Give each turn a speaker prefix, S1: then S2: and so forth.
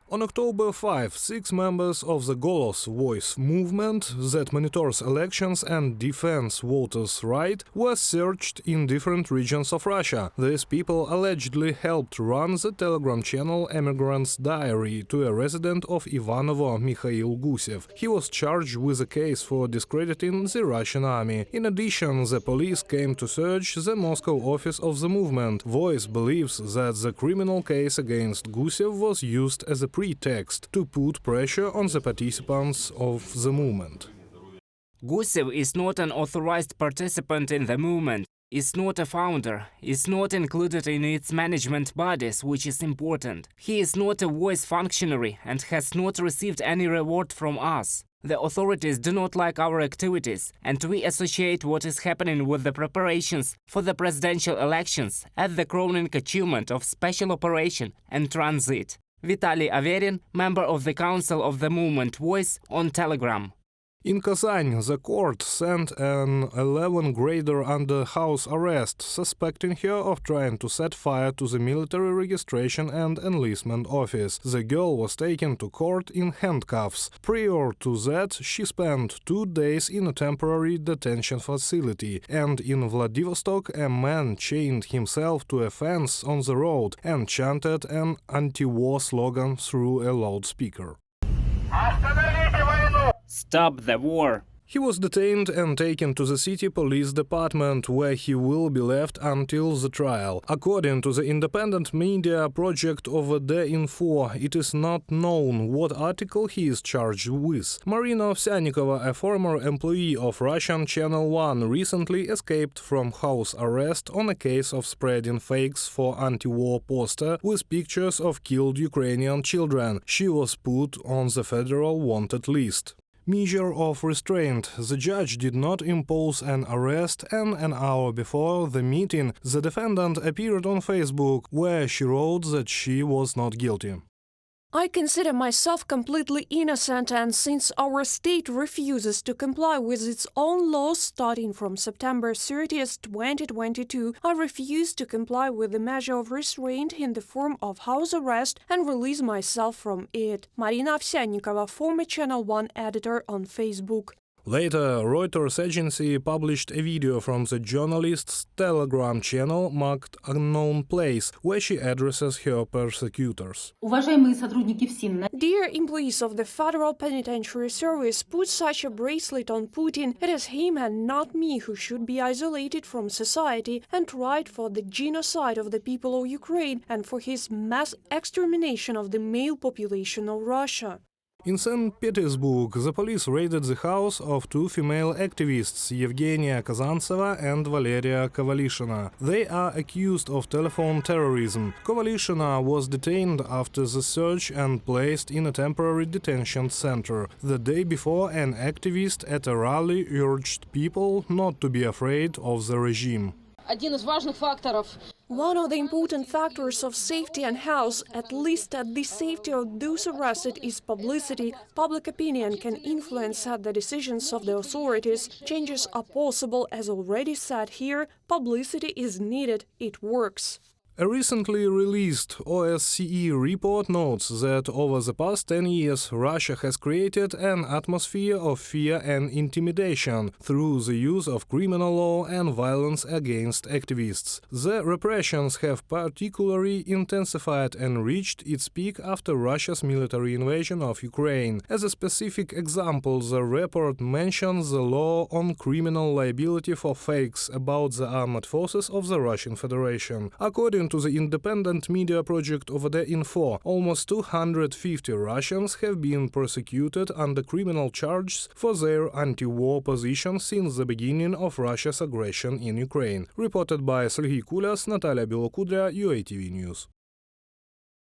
S1: On October 5, 6 members of the Golos Voice movement that monitors elections and defends voters' rights were searched in different regions of Russia. These people allegedly helped run the Telegram channel Emigrant's Diary to a resident of Ivanovo, Mikhail Gusev. He was charged with a case for discrediting the Russian army. In addition, the police came to search the Moscow office of the movement. Voice believes that the criminal case against Gusev was used as a pretext to put pressure on the participants of the movement.
S2: Gusev is not an authorized participant in the movement, is not a founder, is not included in its management bodies, which is important. He is not a voice functionary and has not received any reward from us. The authorities do not like our activities, and we associate what is happening with the preparations for the presidential elections as the crowning achievement of special operation and transit. Vitaly Averin, member of the Council of the Movement Voice, on Telegram.
S1: In Kazan, the court sent an 11th-grader under house arrest, suspecting her of trying to set fire to the military registration and enlistment office. The girl was taken to court in handcuffs. Prior to that, she spent 2 days in a temporary detention facility, and in Vladivostok a man chained himself to a fence on the road and chanted an anti-war slogan through a loudspeaker.
S2: Stop the war!
S1: He was detained and taken to the city police department, where he will be left until the trial. According to the independent media project of the.info, it is not known what article he is charged with. Marina Ovsyannikova, a former employee of Russian Channel 1, recently escaped from house arrest on a case of spreading fakes for anti-war poster with pictures of killed Ukrainian children. She was put on the federal wanted list. Measure of restraint. The judge did not impose an arrest, and an hour before the meeting, the defendant appeared on Facebook, where she wrote that she was not guilty.
S3: I consider myself completely innocent, and since our state refuses to comply with its own laws starting from September 30th, 2022, I refuse to comply with the measure of restraint in the form of house arrest and release myself from it. Marina Ovsyannikova, former Channel 1 editor, on Facebook.
S1: Later, Reuters agency published a video from the journalist's Telegram channel marked Unknown Place, where she addresses her persecutors.
S3: Dear employees of the Federal Penitentiary Service, put such a bracelet on Putin. It is him and not me who should be isolated from society and tried for the genocide of the people of Ukraine and for his mass extermination of the male population of Russia.
S1: In St. Petersburg, the police raided the house of 2 female activists, Evgenia Kazantseva and Valeria Kovalishina. They are accused of telephone terrorism. Kovalishina was detained after the search and placed in a temporary detention center. The day before, an activist at a rally urged people not to be afraid of the regime.
S3: One of the important factors of safety and health, at least at the safety of those arrested, is publicity. Public opinion can influence the decisions of the authorities. Changes are possible, as already said here. Publicity is needed. It works.
S1: A recently released OSCE report notes that over the past 10 years, Russia has created an atmosphere of fear and intimidation through the use of criminal law and violence against activists. The repressions have particularly intensified and reached its peak after Russia's military invasion of Ukraine. As a specific example, the report mentions the law on criminal liability for fakes about the armed forces of the Russian Federation. According to the independent media project of the.info, almost 250 Russians have been persecuted under criminal charges for their anti-war position since the beginning of Russia's aggression in Ukraine. Reported by Serhiy Kulyas, Natalia Belokudrya, UATV News.